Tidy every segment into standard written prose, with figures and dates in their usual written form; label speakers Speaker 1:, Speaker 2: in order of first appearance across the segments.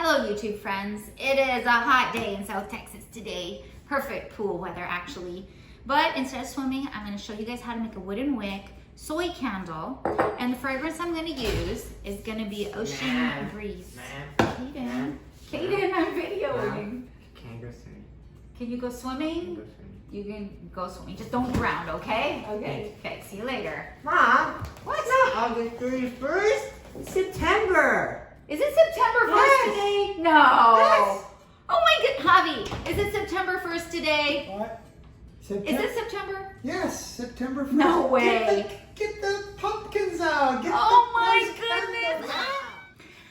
Speaker 1: Hello YouTube friends. It is a hot day in South Texas today. Perfect pool weather actually. But instead of swimming, I'm going to show you guys how to make a wooden wick soy candle. And the fragrance I'm going to use is going to be Ocean Breeze. Kaden, I'm videoing.
Speaker 2: Can't go swimming.
Speaker 1: Can you go swimming? You can go swimming. Just don't drown, okay? Okay, see you later.
Speaker 2: Mom,
Speaker 1: What's
Speaker 2: not August 31st? It's September.
Speaker 1: Is it September 1st
Speaker 2: Yes.
Speaker 1: today? No.
Speaker 2: Yes.
Speaker 1: Oh my god, Javi, is it September 1st today?
Speaker 3: What?
Speaker 1: Is it September?
Speaker 3: Yes, September 1st.
Speaker 1: No way.
Speaker 3: Get the pumpkins out.
Speaker 1: Oh my goodness.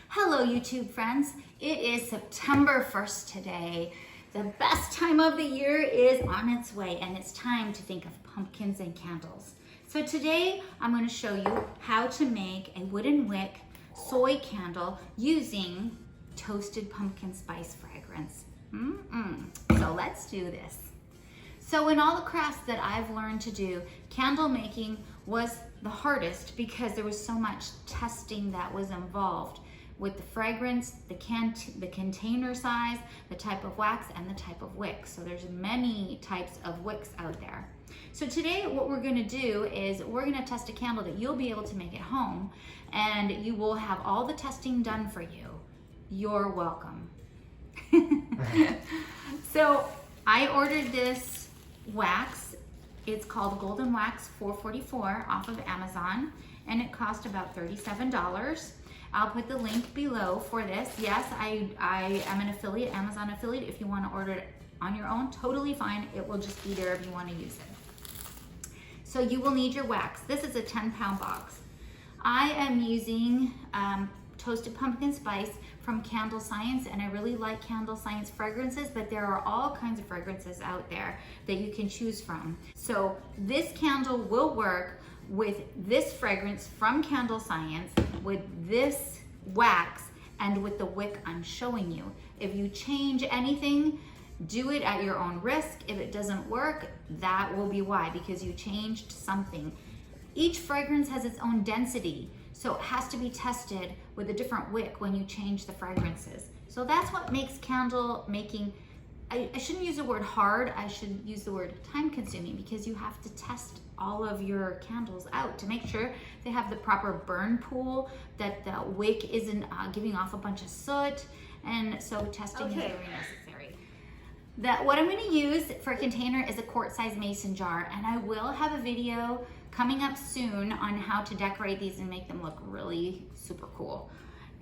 Speaker 1: Hello YouTube friends. It is September 1st today. The best time of the year is on its way and it's time to think of pumpkins and candles. So today I'm going to show you how to make a wooden wick soy candle using toasted pumpkin spice fragrance. So let's do this. So in all the crafts that I've learned to do, candle making was the hardest because there was so much testing that was involved with the fragrance, the container size, the type of wax, and the type of wick. So there's many types of wicks out there. So today what we're gonna do is we're gonna test a candle that you'll be able to make at home and you will have all the testing done for you. You're welcome. So I ordered this wax. It's called Golden Wax 444 off of Amazon and it cost about $37. I'll put the link below for this. Yes, I am an affiliate, Amazon affiliate. If you want to order it on your own, totally fine. It will just be there if you want to use it. So you will need your wax. This is a 10-pound box. I am using toasted pumpkin spice from Candle Science, and I really like Candle Science fragrances, but there are all kinds of fragrances out there that you can choose from. So this candle will work with this fragrance from Candle Science, with this wax, and with the wick I'm showing you. If you change anything, do it at your own risk. If it doesn't work, that will be why, because you changed something. Each fragrance has its own density, so it has to be tested with a different wick when you change the fragrances. So that's what makes candle making, I shouldn't use the word hard, I should use the word time consuming, because you have to test all of your candles out to make sure they have the proper burn pool, that the wick isn't giving off a bunch of soot, and so testing is very necessary. What I'm going to use for a container is a quart-sized mason jar, and I will have a video coming up soon on how to decorate these and make them look really super cool.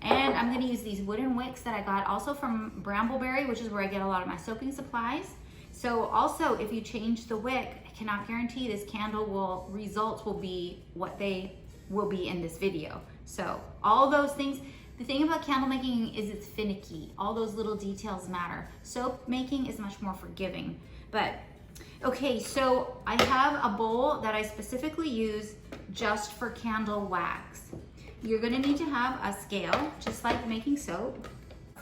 Speaker 1: And I'm going to use these wooden wicks that I got also from Brambleberry, which is where I get a lot of my soaping supplies. So also, if you change the wick, I cannot guarantee this candle results will be what they will be in this video. So all those things, the thing about candle making is it's finicky. All those little details matter. Soap making is much more forgiving. But okay, so I have a bowl that I specifically use just for candle wax. You're gonna need to have a scale, just like making soap.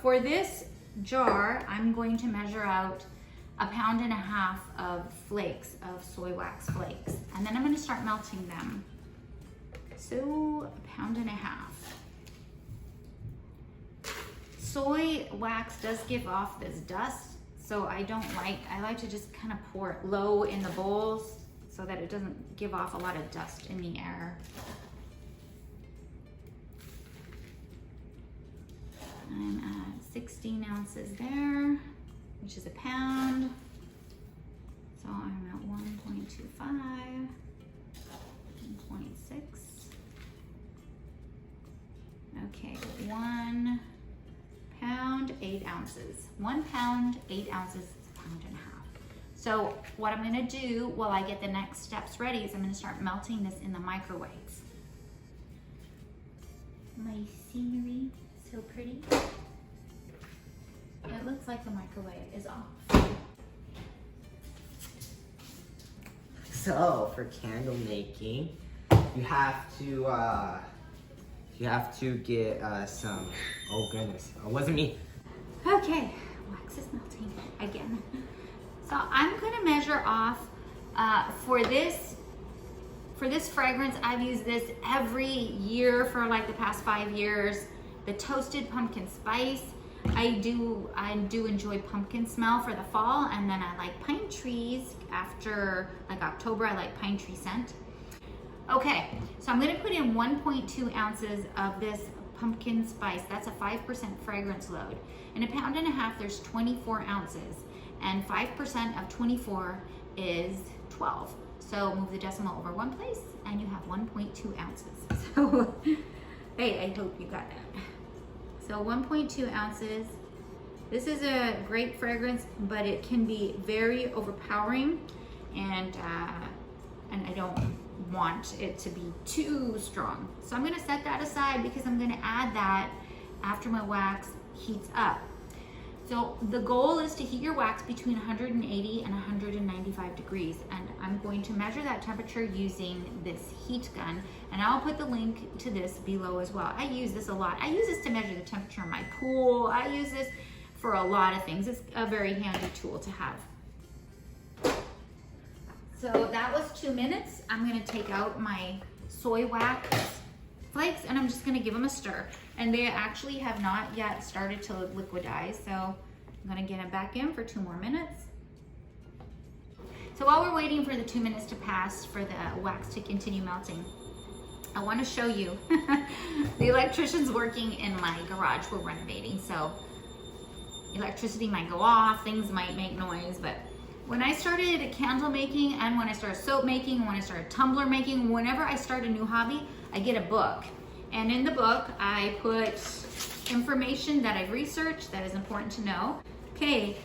Speaker 1: For this jar, I'm going to measure out 1.5 pounds of flakes, of soy wax flakes. And then I'm gonna start melting them. So 1.5 pounds. Soy wax does give off this dust, so I like to just kind of pour it low in the bowls so that it doesn't give off a lot of dust in the air. I'm at 16 ounces there, which is 1 pound. So I'm at 1.25, 1.6. Okay, 1 pound, 8 ounces. 1 pound, 8 ounces, is 1.5 pounds. So what I'm gonna do while I get the next steps ready is I'm gonna start melting this in the microwaves. My scenery. So pretty. It looks like the microwave is off.
Speaker 2: So for candle making, you have to get some. Oh goodness, it wasn't me.
Speaker 1: Okay, wax is melting again. So I'm gonna measure off for this fragrance. I've used this every year for like the past 5 years. The toasted pumpkin spice. I do enjoy pumpkin smell for the fall, and then I like pine trees after like October. I like pine tree scent. Okay, so I'm gonna put in 1.2 ounces of this pumpkin spice. That's a 5% fragrance load. In a pound and a half, there's 24 ounces, and 5% of 24 is 12. So move the decimal over one place, and you have 1.2 ounces. So, hey, I hope you got that. So 1.2 ounces. This is a great fragrance, but it can be very overpowering, and I don't want it to be too strong. So I'm gonna set that aside because I'm gonna add that after my wax heats up. So the goal is to heat your wax between 180 and 195 degrees, and I'm going to measure that temperature using this heat gun, and I'll put the link to this below as well. I use this a lot. I use this to measure the temperature in my pool. I use this for a lot of things. It's a very handy tool to have. So that was 2 minutes. I'm gonna take out my soy wax flakes, and I'm just gonna give them a stir. And they actually have not yet started to liquidize, so I'm gonna get them back in for 2 more minutes. So while we're waiting for the 2 minutes to pass for the wax to continue melting, I wanna show you the electrician's working in my garage. We're renovating, so electricity might go off, things might make noise, but when I started candle making, and when I started soap making, and when I started tumbler making, whenever I start a new hobby, I get a book. And in the book, I put information that I've researched that is important to know. Okay,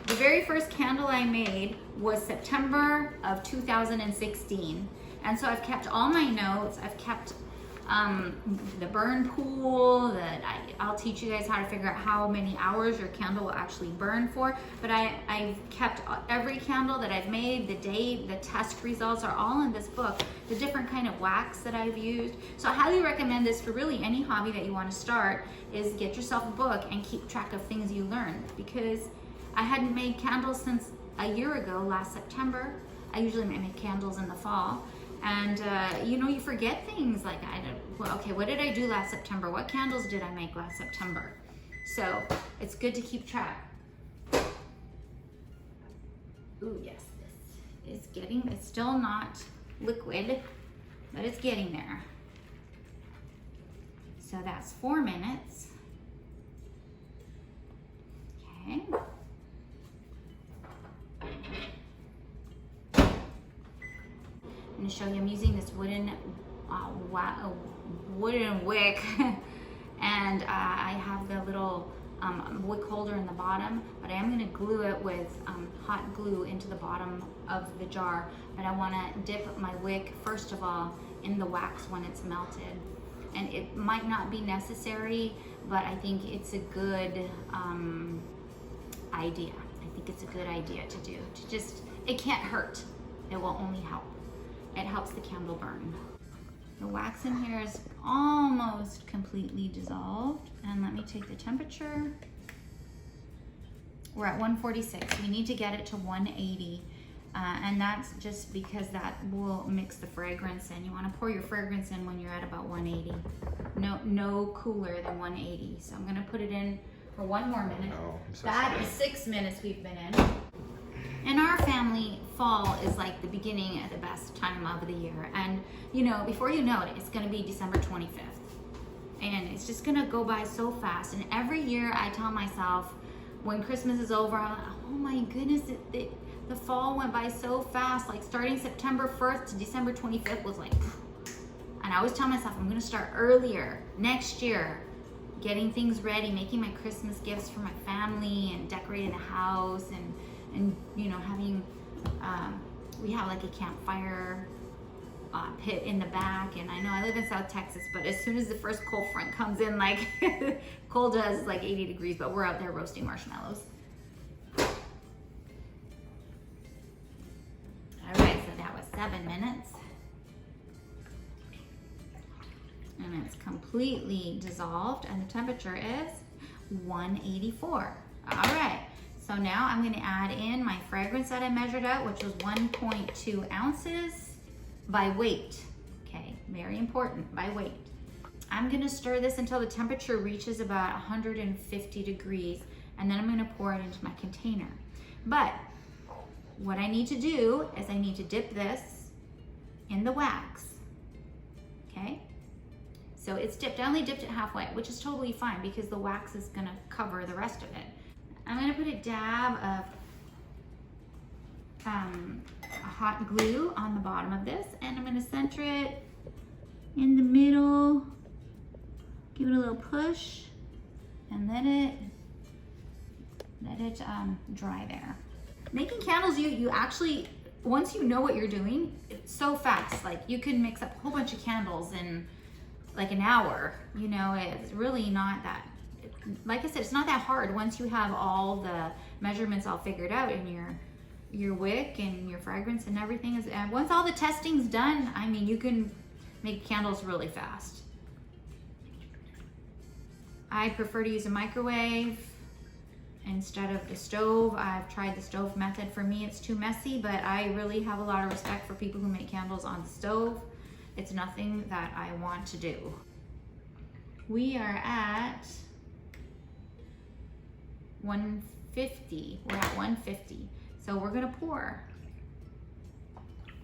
Speaker 1: the very first candle I made was September of 2016. And so I've kept all my notes. I've kept the burn pool, that I'll teach you guys how to figure out how many hours your candle will actually burn for. But I've kept every candle that I've made, the date, the test results are all in this book, the different kind of wax that I've used. So I highly recommend this for really any hobby that you want to start, is get yourself a book and keep track of things you learn, because I hadn't made candles since a year ago, last September. I usually make candles in the fall. And you know, you forget things like, well, okay, what did I do last September? What candles did I make last September? So it's good to keep track. Ooh, yes, this is getting, it's still not liquid, but it's getting there. So that's 4 minutes. Okay. I'm going to show you, I'm using this wooden wick, and I have the little wick holder in the bottom, but I am going to glue it with hot glue into the bottom of the jar. But I want to dip my wick first of all in the wax when it's melted, and it might not be necessary, but I think it's a good idea. I think it's a good idea to do. To just, it can't hurt. It will only help. It helps the candle burn. The wax in here is almost completely dissolved. And let me take the temperature. We're at 146. We need to get it to 180. And that's just because that will mix the fragrance in. You want to pour your fragrance in when you're at about 180. No cooler than 180. So I'm going to put it in for 1 more minute.
Speaker 2: Oh, I'm so
Speaker 1: that
Speaker 2: sorry.
Speaker 1: is 6 minutes we've been in. In our family, fall is like the beginning of the best time of the year. And you know, before you know it, it's gonna be December 25th. And it's just gonna go by so fast. And every year I tell myself, when Christmas is over, I'm like, oh my goodness, the fall went by so fast. Like starting September 1st to December 25th was like, and I always tell myself, I'm gonna start earlier next year, getting things ready, making my Christmas gifts for my family, and decorating the house, and you know, having, we have like a campfire pit in the back. And I know I live in South Texas, but as soon as the first cold front comes in, like cold does like 80 degrees, but we're out there roasting marshmallows. All right, so that was 7 minutes. And it's completely dissolved, and the temperature is 184. All right. So now I'm going to add in my fragrance that I measured out, which was 1.2 ounces by weight. Okay, very important, by weight. I'm gonna stir this until the temperature reaches about 150 degrees, and then I'm gonna pour it into my container. But what I need to do is I need to dip this in the wax, okay? So it's dipped, I only dipped it halfway, which is totally fine because the wax is gonna cover the rest of it. I'm gonna put a dab of a hot glue on the bottom of this, and I'm gonna center it in the middle, give it a little push, and let it dry there. Making candles, you actually, once you know what you're doing, it's so fast. Like you can mix up a whole bunch of candles in like an hour. You know, it's really not that, like I said, it's not that hard once you have all the measurements all figured out in your wick and your fragrance and everything. And once all the testing's done, I mean, you can make candles really fast. I prefer to use a microwave instead of the stove. I've tried the stove method. For me, it's too messy, but I really have a lot of respect for people who make candles on the stove. It's nothing that I want to do. We are at 150. We're at 150. So we're gonna pour.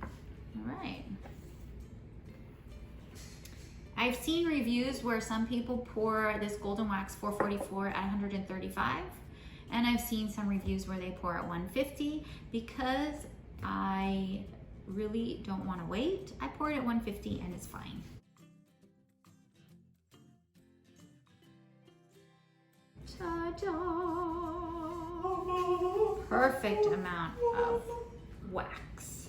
Speaker 1: All right. I've seen reviews where some people pour this Golden Wax 444 at 135. And I've seen some reviews where they pour at 150. Because I really don't want to wait, I pour it at 150 and it's fine. Ta-da! Perfect amount of wax.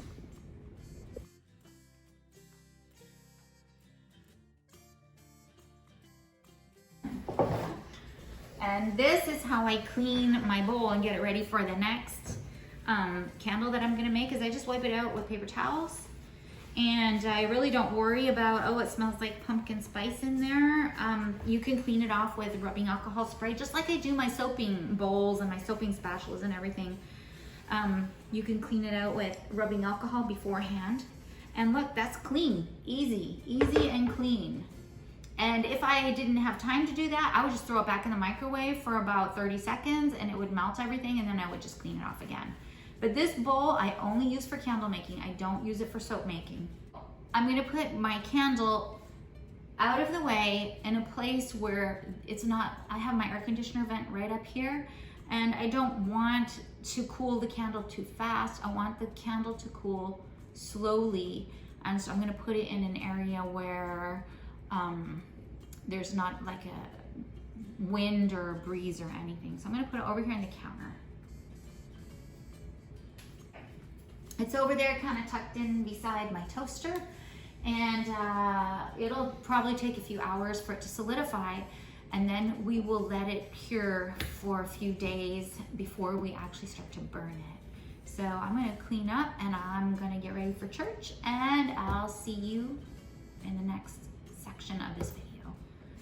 Speaker 1: And this is how I clean my bowl and get it ready for the next candle that I'm gonna make, is I just wipe it out with paper towels. And I really don't worry about, oh, it smells like pumpkin spice in there. You can clean it off with rubbing alcohol spray, just like I do my soaping bowls and my soaping spatulas and everything. You can clean it out with rubbing alcohol beforehand. And look, that's clean, easy and clean. And if I didn't have time to do that, I would just throw it back in the microwave for about 30 seconds and it would melt everything, and then I would just clean it off again. But this bowl I only use for candle making. I don't use it for soap making. I'm gonna put my candle out of the way in a place where it's not, I have my air conditioner vent right up here, and I don't want to cool the candle too fast. I want the candle to cool slowly. And so I'm gonna put it in an area where there's not like a wind or a breeze or anything. So I'm gonna put it over here on the counter. It's over there kind of tucked in beside my toaster, and it'll probably take a few hours for it to solidify, and then we will let it cure for a few days before we actually start to burn it. So I'm gonna clean up and I'm gonna get ready for church, and I'll see you in the next section of this video.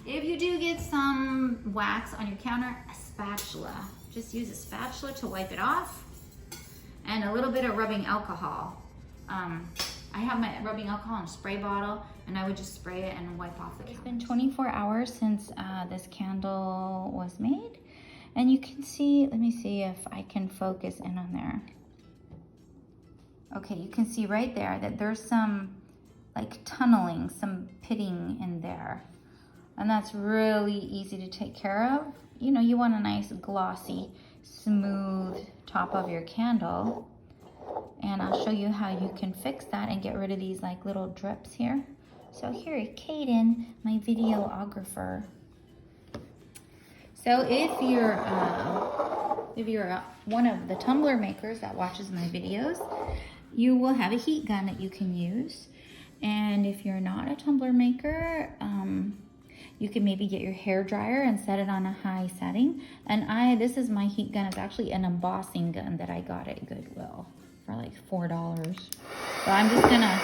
Speaker 1: If you do get some wax on your counter, a spatula. Just use a spatula to wipe it off, and a little bit of rubbing alcohol. I have my rubbing alcohol in a spray bottle, and I would just spray it and wipe off the counter. It's been 24 hours since this candle was made, and you can see, let me see if I can focus in on there. Okay, you can see right there that there's some like tunneling, some pitting in there. And that's really easy to take care of. You know, you want a nice glossy, smooth top of your candle. And I'll show you how you can fix that and get rid of these like little drips here. So here, Kaden, my videographer. So if you're one of the tumbler makers that watches my videos, you will have a heat gun that you can use. And if you're not a tumbler maker, you can maybe get your hair dryer and set it on a high setting. And this is my heat gun. It's actually an embossing gun that I got at Goodwill for like $4. So I'm just gonna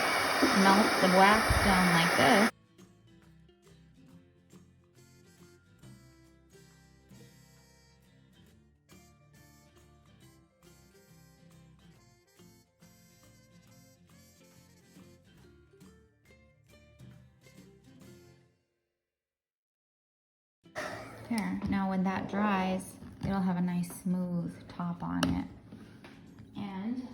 Speaker 1: melt the wax down like this. There, now when that dries, it'll have a nice smooth top on it. And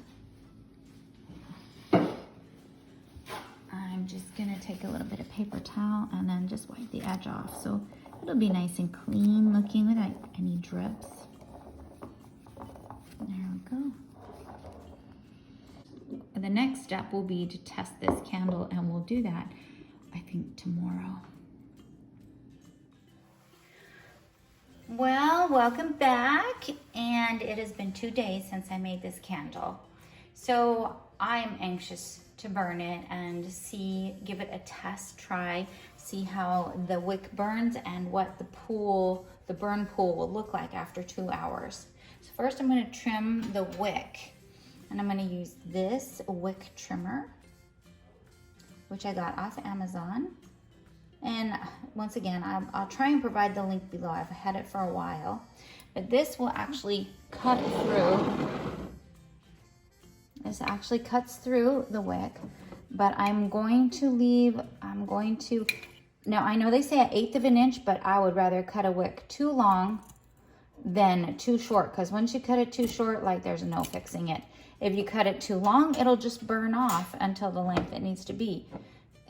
Speaker 1: I'm just gonna take a little bit of paper towel and then just wipe the edge off. So it'll be nice and clean looking without any drips. There we go. And the next step will be to test this candle, and we'll do that, I think, tomorrow. Well, welcome back. And it has been 2 days since I made this candle. So I'm anxious to burn it and give it a test try, see how the wick burns and what the burn pool will look like after 2 hours. So first I'm gonna trim the wick, and I'm gonna use this wick trimmer, which I got off Amazon. And once again, I'll try and provide the link below. I've had it for a while, but this will actually cut through. This actually cuts through the wick, but now I know they say 1/8 of an inch, but I would rather cut a wick too long than too short, because once you cut it too short, like, there's no fixing it. If you cut it too long, it'll just burn off until the length it needs to be.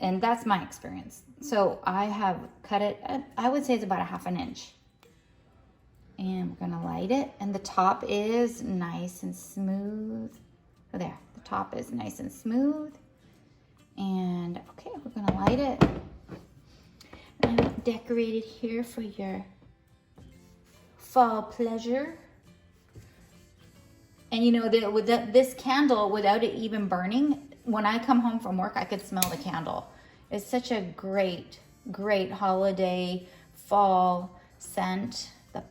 Speaker 1: And that's my experience. So I have cut it, I would say it's about 1/2 inch. And we're gonna light it, and the top is nice and smooth. Oh, there, the top is nice and smooth. And okay, we're gonna light it. And I've decorated here for your fall pleasure. And you know, this candle, without it even burning, when I come home from work, I could smell the candle. It's such a great, great holiday fall scent. The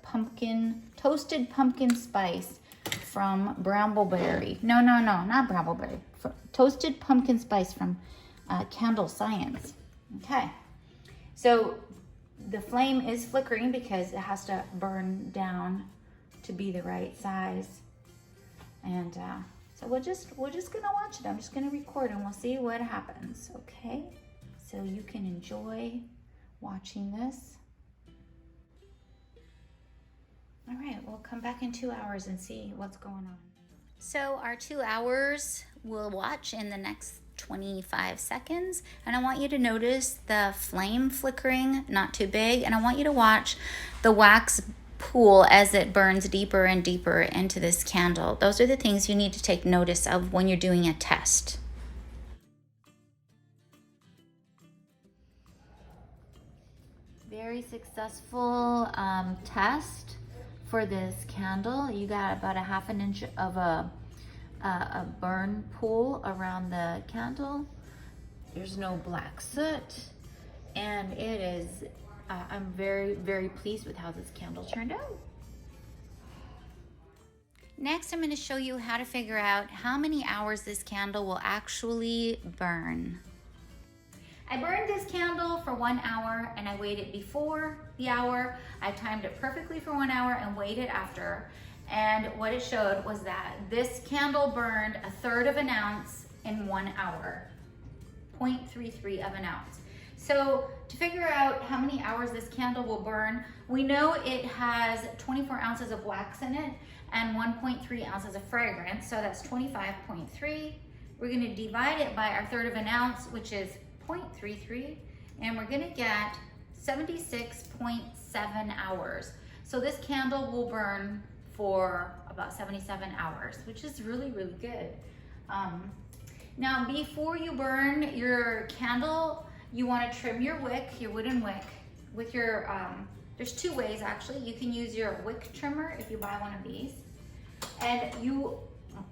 Speaker 1: toasted pumpkin spice from Brambleberry. No, not Brambleberry. Toasted pumpkin spice from Candle Science. Okay, so the flame is flickering because it has to burn down to be the right size. And so we're just gonna watch it. I'm just gonna record and we'll see what happens, okay? So you can enjoy watching this. All right, we'll come back in 2 hours and see what's going on. So our 2 hours we'll watch in the next 25 seconds. And I want you to notice the flame flickering, not too big. And I want you to watch the wax pool as it burns deeper and deeper into this candle. Those are the things you need to take notice of when you're doing a test. Very successful test for this candle. You got about 1/2 inch of a burn pool around the candle. There's no black soot, and it is I'm very, very pleased with how this candle turned out. Next, I'm going to show you how to figure out how many hours this candle will actually burn. I burned this candle for 1 hour, and I waited before the hour. I timed it perfectly for 1 hour and waited after. And what it showed was that this candle burned 1/3 of an ounce in 1 hour, 0.33 of an ounce. So to figure out how many hours this candle will burn, we know it has 24 ounces of wax in it and 1.3 ounces of fragrance. So that's 25.3. We're gonna divide it by our 1/3 of an ounce, which is 0.33, and we're gonna get 76.7 hours. So this candle will burn for about 77 hours, which is really, really good. Now, before you burn your candle, you want to trim your wick, your wooden wick, with your, there's 2 ways actually. You can use your wick trimmer if you buy one of these. And you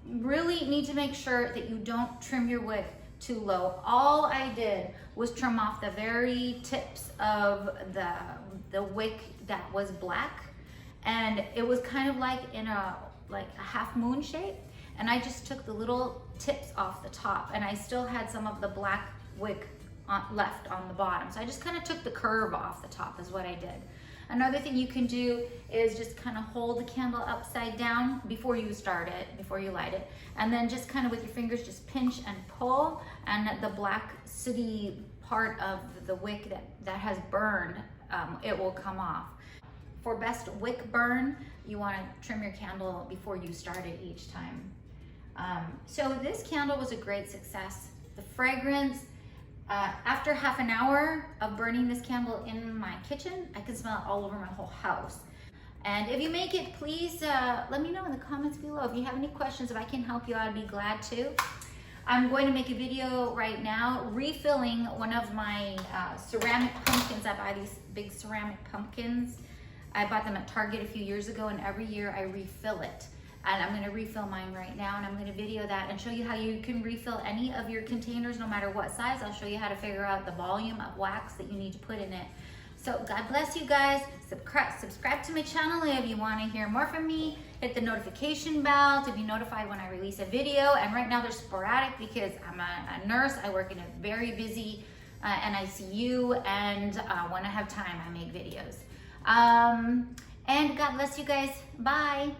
Speaker 1: really need to make sure that you don't trim your wick too low. All I did was trim off the very tips of the wick that was black. And it was kind of like in a half moon shape. And I just took the little tips off the top, and I still had some of the black wick left on the bottom. So I just kind of took the curve off the top is what I did. Another thing you can do is just kind of hold the candle upside down before you start it, before you light it. And then just kind of with your fingers, just pinch and pull, and the black sooty part of the wick that has burned, it will come off. For best wick burn, you want to trim your candle before you start it each time. So this candle was a great success. The fragrance, after half an hour of burning this candle in my kitchen, I could smell it all over my whole house. And if you make it, please let me know in the comments below. If you have any questions, if I can help you out, I'd be glad to. I'm going to make a video right now refilling one of my ceramic pumpkins. I buy these big ceramic pumpkins. I bought them at Target a few years ago, and every year I refill it. And I'm gonna refill mine right now, and I'm gonna video that and show you how you can refill any of your containers, no matter what size. I'll show you how to figure out the volume of wax that you need to put in it. So God bless you guys. Subscribe to my channel if you wanna hear more from me. Hit the notification bell to be notified when I release a video. And right now they're sporadic because I'm a nurse. I work in a very busy NICU, and when I have time, I make videos. And God bless you guys. Bye.